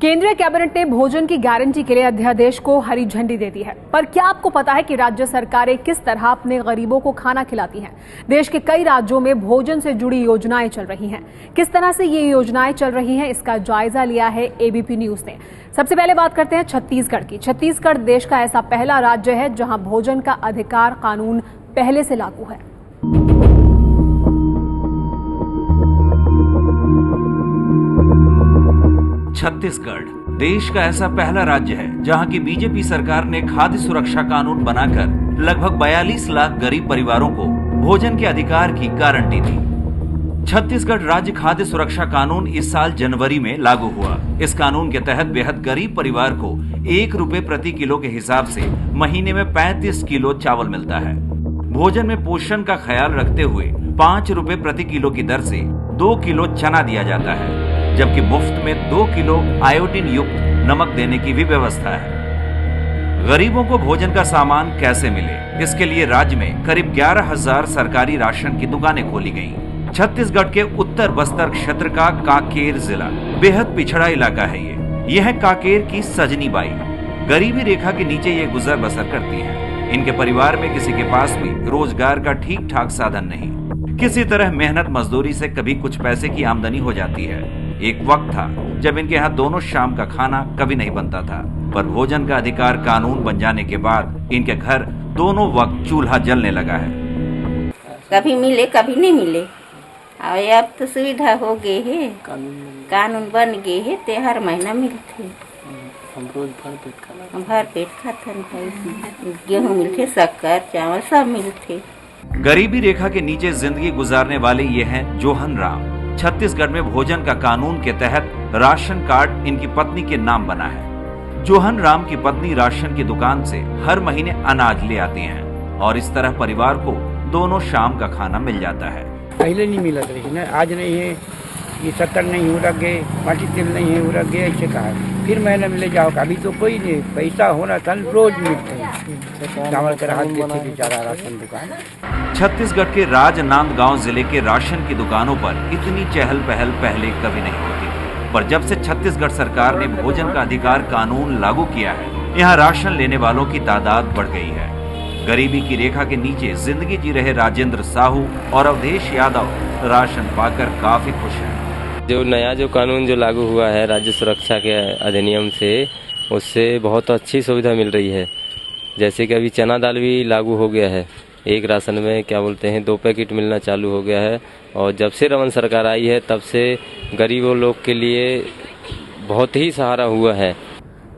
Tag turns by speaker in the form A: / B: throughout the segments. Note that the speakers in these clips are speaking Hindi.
A: केंद्रीय कैबिनेट ने भोजन की गारंटी के लिए अध्यादेश को हरी झंडी दे दी है। पर क्या आपको पता है कि राज्य सरकारें किस तरह अपने गरीबों को खाना खिलाती हैं? देश के कई राज्यों में भोजन से जुड़ी योजनाएं चल रही हैं। किस तरह से ये योजनाएं चल रही हैं, इसका जायजा लिया है एबीपी न्यूज ने। सबसे पहले बात करते हैं छत्तीसगढ़ की। छत्तीसगढ़ देश का ऐसा पहला राज्य है जहां भोजन का अधिकार कानून पहले से लागू है।
B: छत्तीसगढ़ देश का ऐसा पहला राज्य है जहां की बीजेपी सरकार ने खाद्य सुरक्षा कानून बनाकर लगभग 42 लाख गरीब परिवारों को भोजन के अधिकार की गारंटी दी। छत्तीसगढ़ राज्य खाद्य सुरक्षा कानून इस साल जनवरी में लागू हुआ। इस कानून के तहत बेहद गरीब परिवार को 1 रुपए प्रति किलो के हिसाब से महीने में 35 किलो चावल मिलता है। भोजन में पोषण का ख्याल रखते हुए 5 रुपए प्रति किलो की दर से 2 किलो चना दिया जाता है, जबकि मुफ्त में 2 किलो आयोडीन युक्त नमक देने की भी व्यवस्था है। गरीबों को भोजन का सामान कैसे मिले, इसके लिए राज्य में करीब 11,000 सरकारी राशन की दुकानें खोली गईं। छत्तीसगढ़ के उत्तर बस्तर क्षेत्र का कांकेर जिला बेहद पिछड़ा इलाका है। ये है कांकेर की सजनी बाई। गरीबी रेखा के नीचे ये गुजर बसर करती हैं। इनके परिवार में किसी के पास भी रोजगार का ठीक ठाक साधन नहीं। किसी तरह मेहनत मजदूरी से कभी कुछ पैसे की आमदनी हो जाती है। एक वक्त था जब इनके यहाँ दोनों शाम का खाना कभी नहीं बनता था, पर भोजन का अधिकार कानून बन जाने के बाद इनके घर दोनों वक्त चूल्हा जलने लगा है।
C: कभी मिले कभी नहीं मिले, और अब तो सुविधा हो गई है, कानून बन गए है, ते हर महीना मिलते।
D: हम रोज
C: भर पेट खाते, गेहूँ मिलते, शक्कर चावल सब मिलते।
B: गरीबी रेखा के नीचे जिंदगी गुजारने वाले ये हैं जोहन राम। छत्तीसगढ़ में भोजन का कानून के तहत राशन कार्ड इनकी पत्नी के नाम बना है। जोहन राम की पत्नी राशन की दुकान से हर महीने अनाज ले आती हैं और इस तरह परिवार को दोनों शाम का खाना मिल जाता है।
D: पहले नहीं मिला था, आज नहीं है, ये 70 नहीं हो रख गए, माटी तेल नहीं है हो रख गए, ऐसे कहा फिर मैंने मिले जाओ। अभी तो कोई नहीं, पैसा होना था रोज मिलते हैं, चावल का हाथ देते बेचारा राशन दुकान।
B: छत्तीसगढ़ के राजनांदगांव जिले के राशन की दुकानों पर इतनी चहल पहल पहले कभी नहीं होती, पर जब से छत्तीसगढ़ सरकार ने भोजन का अधिकार कानून लागू किया है, यहाँ राशन लेने वालों की तादाद बढ़ गई है। गरीबी की रेखा के नीचे जिंदगी जी रहे राजेंद्र साहू और अवधेश यादव राशन पाकर काफी खुश हैं।
E: जो कानून जो लागू हुआ है राज्य सुरक्षा के अधिनियम से, उससे बहुत अच्छी सुविधा मिल रही है। जैसे कि अभी चना दाल भी लागू हो गया है, एक राशन में 2 पैकेट मिलना चालू हो गया है। और जब से रमन सरकार आई है तब से गरीबों लोग के लिए बहुत ही सहारा हुआ है।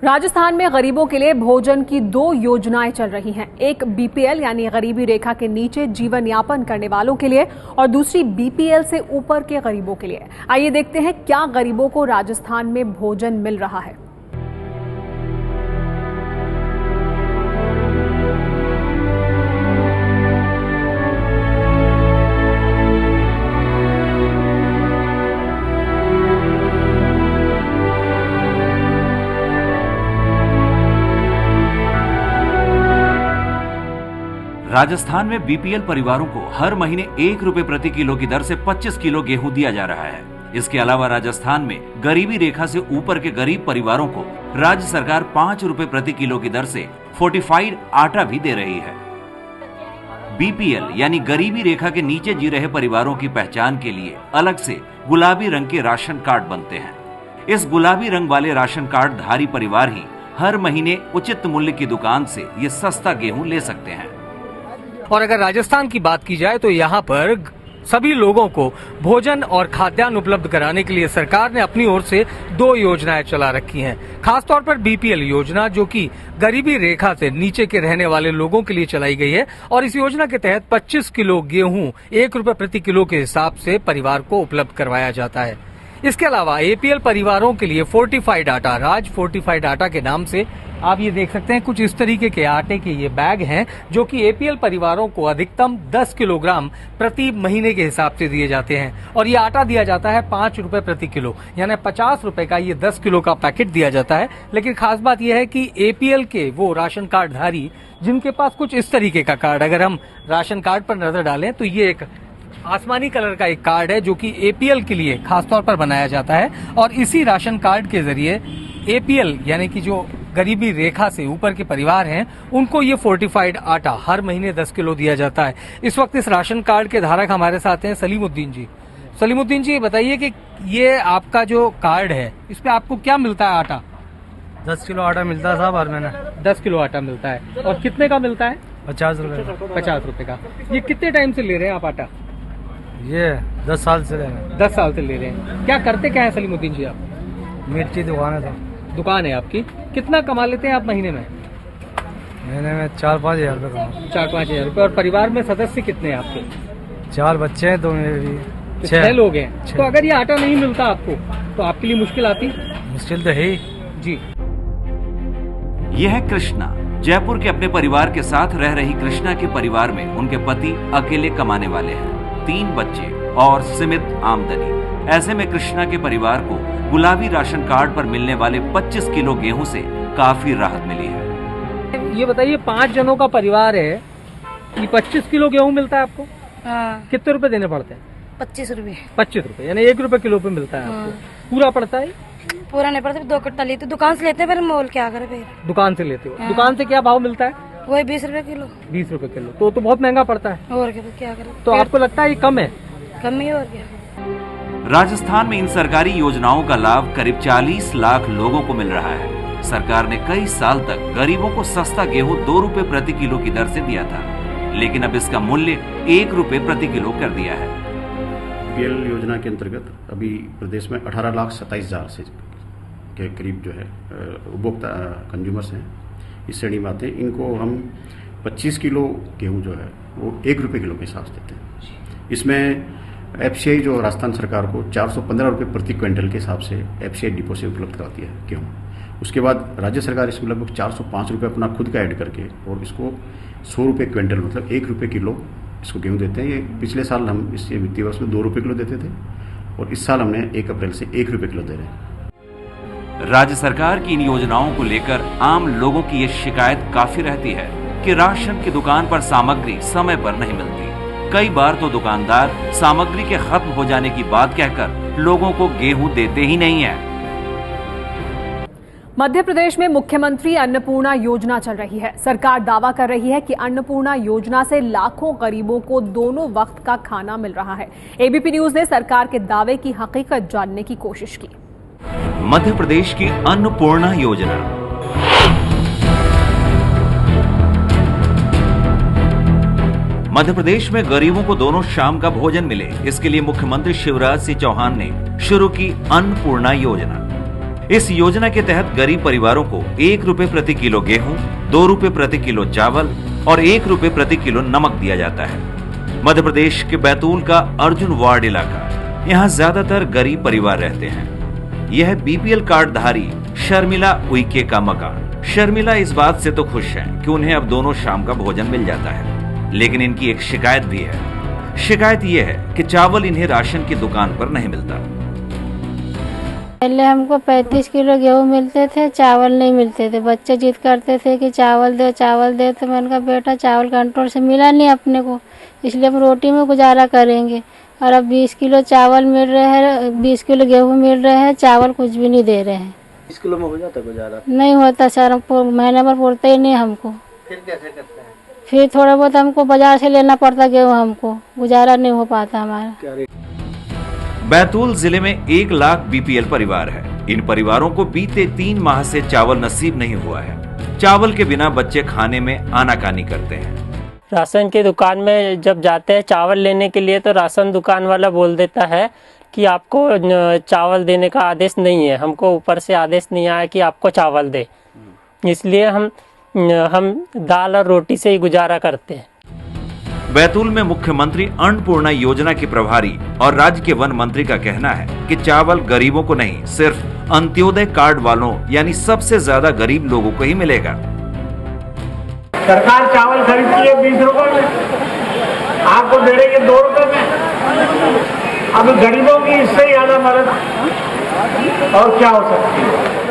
A: राजस्थान में गरीबों के लिए भोजन की 2 योजनाएं चल रही हैं। एक बीपीएल यानी गरीबी रेखा के नीचे जीवन यापन करने वालों के लिए और दूसरी बीपीएल से ऊपर के गरीबों के लिए। आइए देखते हैं क्या गरीबों को राजस्थान में भोजन मिल रहा है।
B: राजस्थान में बीपीएल परिवारों को हर महीने 1 रुपए प्रति किलो की दर से 25 किलो गेहूं दिया जा रहा है। इसके अलावा राजस्थान में गरीबी रेखा से ऊपर के गरीब परिवारों को राज्य सरकार 5 रुपए प्रति किलो की दर से फोर्टिफाइड आटा भी दे रही है। बीपीएल यानी गरीबी रेखा के नीचे जी रहे परिवारों की पहचान के लिए अलग से गुलाबी रंग के राशन कार्ड बनते हैं। इस गुलाबी रंग वाले राशन कार्ड धारी परिवार ही हर महीने उचित मूल्य की दुकान से ये सस्ता गेहूं ले सकते हैं।
F: और अगर राजस्थान की बात की जाए तो यहाँ पर सभी लोगों को भोजन और खाद्यान्न उपलब्ध कराने के लिए सरकार ने अपनी ओर से 2 योजनाएं चला रखी हैं। खासतौर पर बीपीएल योजना, जो कि गरीबी रेखा से नीचे के रहने वाले लोगों के लिए चलाई गई है, और इस योजना के तहत 25 किलो गेहूं 1 रुपए प्रति किलो के हिसाब से परिवार को उपलब्ध करवाया जाता है। इसके अलावा एपीएल परिवारों के लिए फोर्टिफाइड आटा, राज फोर्टिफाइड आटा के नाम से आप ये देख सकते हैं कुछ इस तरीके के आटे के ये बैग हैं, जो कि एपीएल परिवारों को अधिकतम 10 किलोग्राम प्रति महीने के हिसाब से दिए जाते हैं। और ये आटा दिया जाता है 5 रुपए प्रति किलो, यानी 50 रुपए का ये 10 किलो का पैकेट दिया जाता है। लेकिन खास बात यह है कि एपीएल के वो राशन कार्ड धारी जिनके पास कुछ इस तरीके का कार्ड, अगर हम राशन कार्ड पर नजर डालें तो ये एक आसमानी कलर का एक कार्ड है जो कि एपीएल के लिए खासतौर पर बनाया जाता है और इसी राशन कार्ड के जरिए एपीएल यानी कि जो गरीबी रेखा से ऊपर के परिवार हैं उनको ये फोर्टिफाइड आटा हर महीने 10 किलो दिया जाता है। इस वक्त इस राशन कार्ड के धारक हमारे साथ हैं सलीमुद्दीन जी। सलीमुद्दीन जी, बताइए कि ये आपका जो कार्ड है इस पे आपको क्या मिलता है? आटा
G: 10 किलो आटा मिलता है साहब हर महीने।
F: 10 किलो आटा मिलता है। और कितने का मिलता है?
G: 50 रुपए का।
F: 50 रुपए का। ये कितने टाइम से ले रहे हैं आप आटा?
G: ये 10 साल से ले रहे हैं।
F: 10 साल से ले रहे हैं। क्या करते क्या है सलीमुद्दीन जी आप?
G: मिर्ची दुकान है साहब।
F: दुकान है आपकी। कितना कमा लेते हैं आप महीने में?
G: महीने में 4-5 हज़ार रुपये कमा।
F: 4-5 हज़ार रुपये। और परिवार में सदस्य कितने हैं आपके?
G: 4 बच्चे हैं, 2 मेरे भी।
F: 6 लोग हैं। तो अगर ये आटा नहीं मिलता आपको तो आपके लिए मुश्किल आती?
G: मुश्किल तो है ही
F: जी।
B: यह है कृष्णा। जयपुर के अपने परिवार के साथ रह रही कृष्णा के परिवार में उनके पति अकेले कमाने वाले हैं, 3 बच्चे और सीमित आमदनी। ऐसे में कृष्णा के परिवार को गुलाबी राशन कार्ड पर मिलने वाले 25 किलो गेहूं से काफी राहत मिली है।
F: ये बताइए 5 जनों का परिवार है, ये 25 किलो गेहूं मिलता है आपको?
H: हाँ।
F: कितने रुपए देने पड़ते हैं?
H: 25 रुपए।
F: 25 रुपए यानी 1 रुपए किलो पे मिलता है आपको। पूरा पड़ता है?
H: पूरा नहीं पड़ता, 2 कट्टा लेते दुकान से लेते हैं, फिर मोल क्या करे फिर।
F: दुकान से लेते हो?
H: हाँ।
F: दुकान से क्या भाव मिलता है?
H: वही 20 रुपए किलो।
F: 20 रुपए किलो तो बहुत महंगा पड़ता है।
H: और क्या करे?
F: तो आपको लगता है ये कम है?
H: कम ही और क्या।
B: राजस्थान में इन सरकारी योजनाओं का लाभ करीब 40 लाख लोगों को मिल रहा है। सरकार ने कई साल तक गरीबों को सस्ता गेहूं 2 रुपए प्रति किलो की दर से दिया था, लेकिन अब इसका मूल्य 1 रुपए प्रति किलो कर दिया है।
I: बीपीएल योजना के अंतर्गत अभी प्रदेश में 18,27,000 से के करीब जो है उपभोक्ता कंज्यूमर्स हैं, इस श्रेणी में आते हैं। इनको हम 25 किलो गेहूं जो है वो 1 रुपए किलो के हिसाब से देते हैं। इसमें एफसीआई जो राजस्थान सरकार को 415 रुपये प्रति क्विंटल के हिसाब से एफसीआई डिपो से उपलब्ध कराती है गेहूँ। उसके बाद राज्य सरकार इसमें लगभग 405 रुपये अपना खुद का ऐड करके और इसको 100 रुपये क्विंटल मतलब 1 रुपये किलो इसको गेहूँ देते हैं। ये पिछले साल हम इस वित्तीय वर्ष में 2 रुपये किलो देते थे और इस साल हमने 1 अप्रैल से 1 रुपये किलो दे रहे हैं।
B: राज्य सरकार की इन योजनाओं को लेकर आम लोगों की ये शिकायत काफी रहती है कि राशन की दुकान पर सामग्री समय पर नहीं मिलती। कई बार तो दुकानदार सामग्री के खत्म हो जाने की बात कहकर लोगों को गेहूं देते ही नहीं है।
A: मध्य प्रदेश में मुख्यमंत्री अन्नपूर्णा योजना चल रही है। सरकार दावा कर रही है कि अन्नपूर्णा योजना से लाखों गरीबों को दोनों वक्त का खाना मिल रहा है। एबीपी न्यूज ने सरकार के दावे की हकीकत जानने की कोशिश की।
B: मध्य प्रदेश की अन्नपूर्णा योजना। मध्य प्रदेश में गरीबों को दोनों शाम का भोजन मिले, इसके लिए मुख्यमंत्री शिवराज सिंह चौहान ने शुरू की अन्नपूर्णा योजना। इस योजना के तहत गरीब परिवारों को 1 रुपए प्रति किलो गेहूं, 2 रुपए प्रति किलो चावल और 1 रुपए प्रति किलो नमक दिया जाता है। मध्य प्रदेश के बैतूल का अर्जुन वार्ड इलाका, यहाँ ज्यादातर गरीब परिवार रहते हैं। यह बीपीएल कार्ड धारी शर्मिला उइके का मकान। शर्मिला इस बात से तो खुश है कि उन्हें अब दोनों शाम का भोजन मिल जाता है, लेकिन इनकी एक शिकायत भी है। शिकायत यह है कि चावल इन्हें राशन की दुकान पर नहीं मिलता।
J: पहले हमको 35 किलो गेहूँ मिलते थे, चावल नहीं मिलते थे। बच्चे जिद करते थे कि चावल दे चावल दे, तो मैंने कहा बेटा चावल कंट्रोल से मिला नहीं अपने को, इसलिए हम रोटी में गुजारा करेंगे। और अब 20 किलो चावल मिल रहे हैं, 20 किलो गेहूँ मिल रहे हैं, चावल कुछ भी नहीं दे रहे हैं।
K: 20 किलो में हो जाता गुजारा?
J: नहीं होता सर, महीने भर पूरता ही नहीं हमको।
K: फिर कैसे करते हैं?
J: फिर थोड़ा बहुत हमको बाजार से लेना पड़ता गेहूँ, हमको गुजारा नहीं हो पाता हमारा।
B: बैतूल जिले में 1 लाख बीपीएल परिवार है। इन परिवारों को बीते 3 माह से चावल नसीब नहीं हुआ है। चावल के बिना बच्चे खाने में आनाकानी करते हैं।
L: राशन की दुकान में जब जाते हैं चावल लेने के लिए, तो राशन दुकान वाला बोल देता है कि आपको चावल देने का आदेश नहीं है, हमको ऊपर से आदेश नहीं आया कि आपको चावल दे, इसलिए हम दाल और रोटी से ही गुजारा करते हैं।
B: बैतूल में मुख्यमंत्री अन्नपूर्णा योजना के प्रभारी और राज्य के वन मंत्री का कहना है कि चावल गरीबों को नहीं, सिर्फ अंत्योदय कार्ड वालों यानी सबसे ज्यादा गरीब लोगों को ही मिलेगा।
M: सरकार चावल खरीदती है 20 रुपए में, आपको दे रही है 2 रुपए में। अब गरीबों की इससे ज्यादा मदद और क्या हो सकती है?